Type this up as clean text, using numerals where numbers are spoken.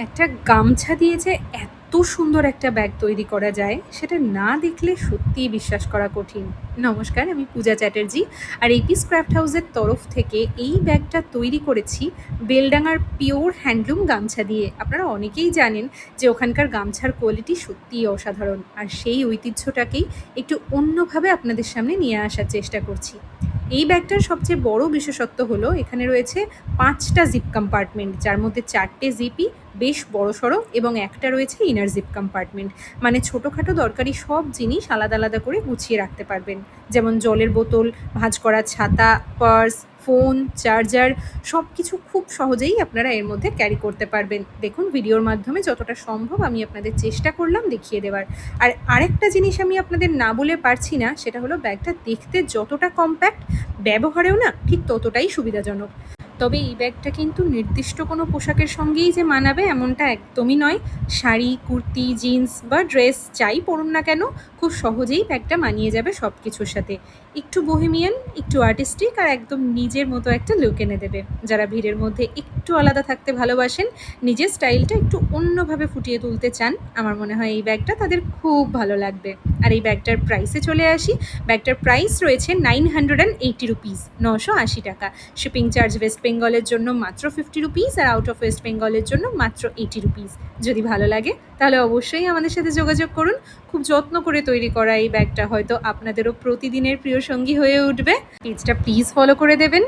একটা গামছা দিয়ে যে এত সুন্দর একটা ব্যাগ তৈরি করা যায় সেটা না দেখলে সত্যিই বিশ্বাস করা কঠিন। নমস্কার, আমি পূজা চ্যাটার্জি। আর এপিস ক্রাফট হাউসের তরফ থেকে এই ব্যাগটা তৈরি করেছি বেলডাঙার পিওর হ্যান্ডলুম গামছা দিয়ে। আপনারা অনেকেই জানেন যে ওখানকার গামছার কোয়ালিটি সত্যিই অসাধারণ, আর সেই ঐতিহ্যটাকেই একটু অন্যভাবে আপনাদের সামনে নিয়ে আসার চেষ্টা করছি। এই ব্যাগটার সবচেয়ে বড় বিশেষত্ব হলো এখানে রয়েছে ৫টা জিপ কম্পার্টমেন্ট, যার মধ্যে ৪টে জিপই বেশ বড়সড় এবং একটা রয়েছে ইনার জিপ কম্পার্টমেন্ট। মানে ছোটোখাটো দরকারি সব জিনিস আলাদা আলাদা করে গুছিয়ে রাখতে পারবেন। যেমন জলের বোতল, ভাঁজ করা ছাতা, পার্স, ফোন, চার্জার সব কিছু খুব সহজেই আপনারা এর মধ্যে ক্যারি করতে পারবেন। দেখুন, ভিডিওর মাধ্যমে যতটা সম্ভব আমি আপনাদের চেষ্টা করলাম দেখিয়ে দেওয়ার। আর আরেকটা জিনিস আমি আপনাদের না বলে পারছি না, সেটা হলো ব্যাগটা দেখতে যতটা কম্প্যাক্ট, ব্যবহারেও না ঠিক ততটাই সুবিধাজনক। তবে এই ব্যাগটা কিন্তু নির্দিষ্ট কোনো পোশাকের সঙ্গেই যে মানাবে এমনটা একদমই নয়। শাড়ি, কুর্তি, জিন্স বা ড্রেস যাই পরুন না কেন, খুব সহজেই ব্যাগটা মানিয়ে যাবে সব কিছুর সাথে। একটু বোহেমিয়ান, একটু আর্টিস্টিক আর একদম নিজের মতো একটা লুক এনে দেবে। যারা ভিড়ের মধ্যে একটু আলাদা থাকতে ভালোবাসেন, নিজের স্টাইলটা একটু অন্যভাবে ফুটিয়ে তুলতে চান, আমার মনে হয় এই ব্যাগটা তাদের খুব ভালো লাগবে। আর এই ব্যাগটার প্রাইসে চলে আসি। ব্যাগটার প্রাইস রয়েছে 980 রুপিস, 980 টাকা। শিপিং চার্জ ওয়েস্ট বেঙ্গলের জন্য মাত্র 50 রুপিস, আর আউট অফ ওয়েস্ট বেঙ্গলের জন্য মাত্র 80 রুপিস। যদি ভালো লাগে তাহলে অবশ্যই আমাদের সাথে যোগাযোগ করুন। খুব যত্ন করে তৈরি করা এই ব্যাগটা হয়তো আপনাদেরও প্রতিদিনের প্রিয় সঙ্গী হয়ে উঠবে। পেজটা প্লিজ ফলো করে দেবেন।